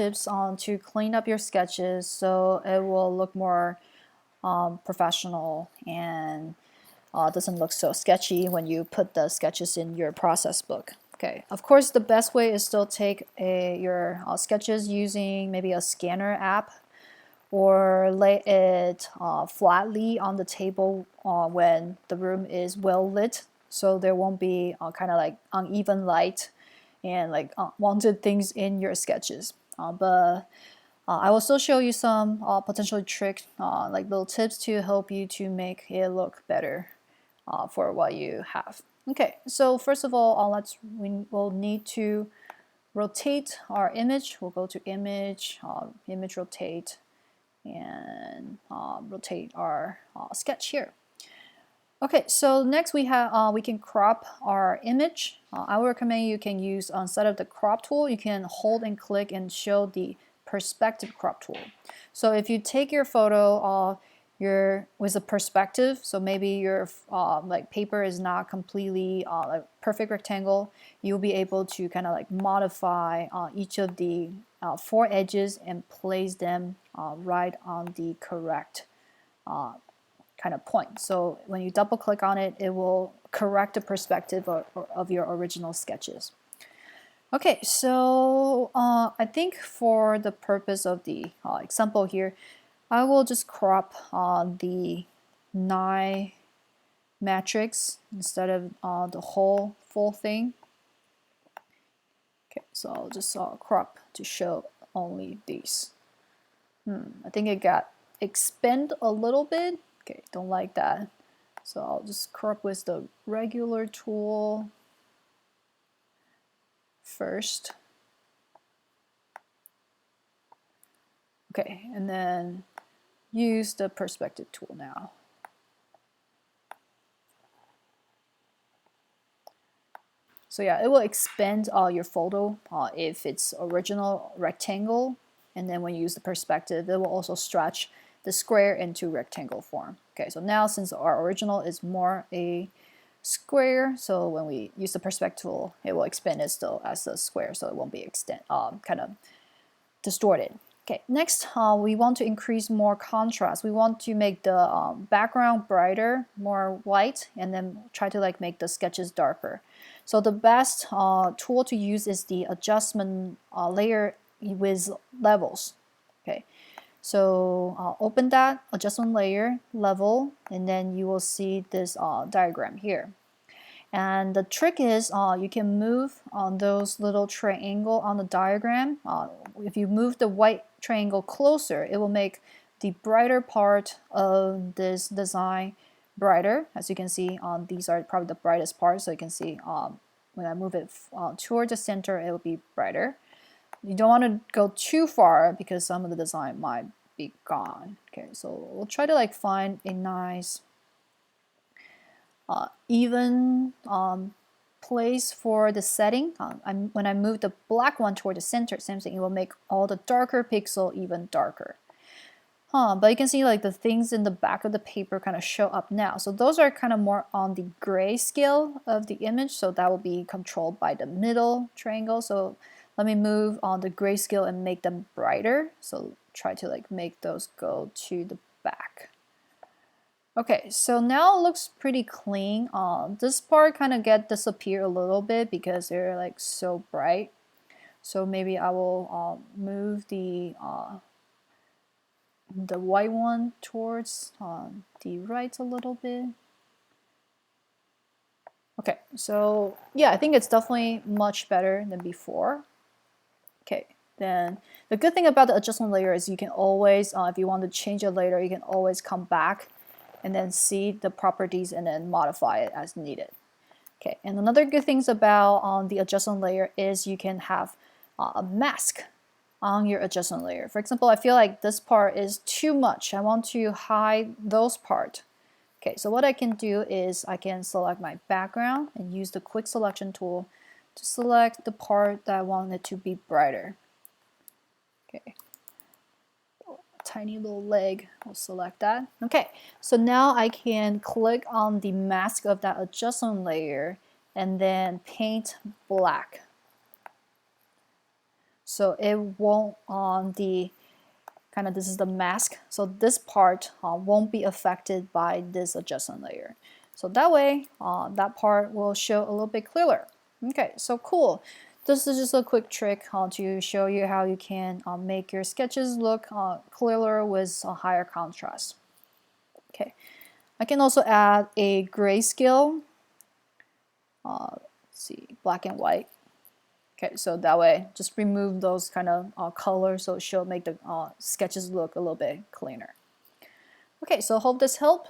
tips on to clean up your sketches so it will look more professional and doesn't look so sketchy when you put the sketches in your process book. Okay, of course the best way is still take your sketches using maybe a scanner app, or lay it flatly on the table when the room is well lit, so there won't be kind of like uneven light and like unwanted things in your sketches. But I will still show you some potential tricks, like little tips to help you to make it look better for what you have. Okay, so first of all, we will need to rotate our image. We'll go to image, image rotate, and rotate our sketch here. Okay, so next we have we can crop our image. I would recommend you can use, instead of the crop tool, you can hold and click and show the perspective crop tool. So if you take your photo with a perspective, so maybe your like paper is not completely like perfect rectangle, you'll be able to kind of like modify each of the 4 edges and place them right on the correct kind of point. So when you double click on it, it will correct the perspective of your original sketches. Okay, so I think for the purpose of the example here, I will just crop the 9 matrix instead of the whole full thing. Okay, so I'll just crop to show only these. I think it got expand a little bit. Okay, don't like that. So I'll just crop with the regular tool first. Okay, and then use the perspective tool now. So yeah, it will expand your photo if it's original rectangle, and then when you use the perspective, it will also stretch the square into rectangle form. Okay, so now since our original is more a square, so when we use the perspective tool, it will expand it still as a square, so it won't be kind of distorted. Okay, next we want to increase more contrast. We want to make the background brighter, more white, and then try to like make the sketches darker. So the best tool to use is the adjustment layer with levels. Okay, so open that adjustment layer level, and then you will see this diagram here. And the trick is you can move on those little triangle on the diagram. If you move the white triangle closer, it will make the brighter part of this design brighter. As you can see, these are probably the brightest parts. So you can see when I move it toward the center, it will be brighter. You don't want to go too far because some of the design might be gone. Okay, so we'll try to like find a nice even place for the setting. When I move the black one toward the center, same thing, it will make all the darker pixel even darker. But you can see like the things in the back of the paper kind of show up now. So those are kind of more on the gray scale of the image, so that will be controlled by the middle triangle. So let me move on the grayscale and make them brighter. So try to like make those go to the back. Okay, so now it looks pretty clean. This part kind of disappear a little bit because they're like so bright. So maybe I will move the white one towards the right a little bit. Okay, so yeah, I think it's definitely much better than before. Okay, then the good thing about the adjustment layer is you can always, if you want to change it later, you can always come back and then see the properties and then modify it as needed. Okay, and another good things about the adjustment layer is you can have a mask on your adjustment layer. For example, I feel like this part is too much. I want to hide those parts. Okay, so what I can do is I can select my background and use the quick selection tool to select the part that I want it to be brighter. Okay, tiny little leg, I'll select that. Okay, so now I can click on the mask of that adjustment layer and then paint black. so it won't on the kind of, this is the mask, so this part won't be affected by this adjustment layer. So that way that part will show a little bit clearer. Okay, so cool. This is just a quick trick to show you how you can make your sketches look clearer with a higher contrast. Okay, I can also add a grayscale, let's see, black and white. Okay, so that way, just remove those kind of colors, so it should make the sketches look a little bit cleaner. Okay, so hope this helped.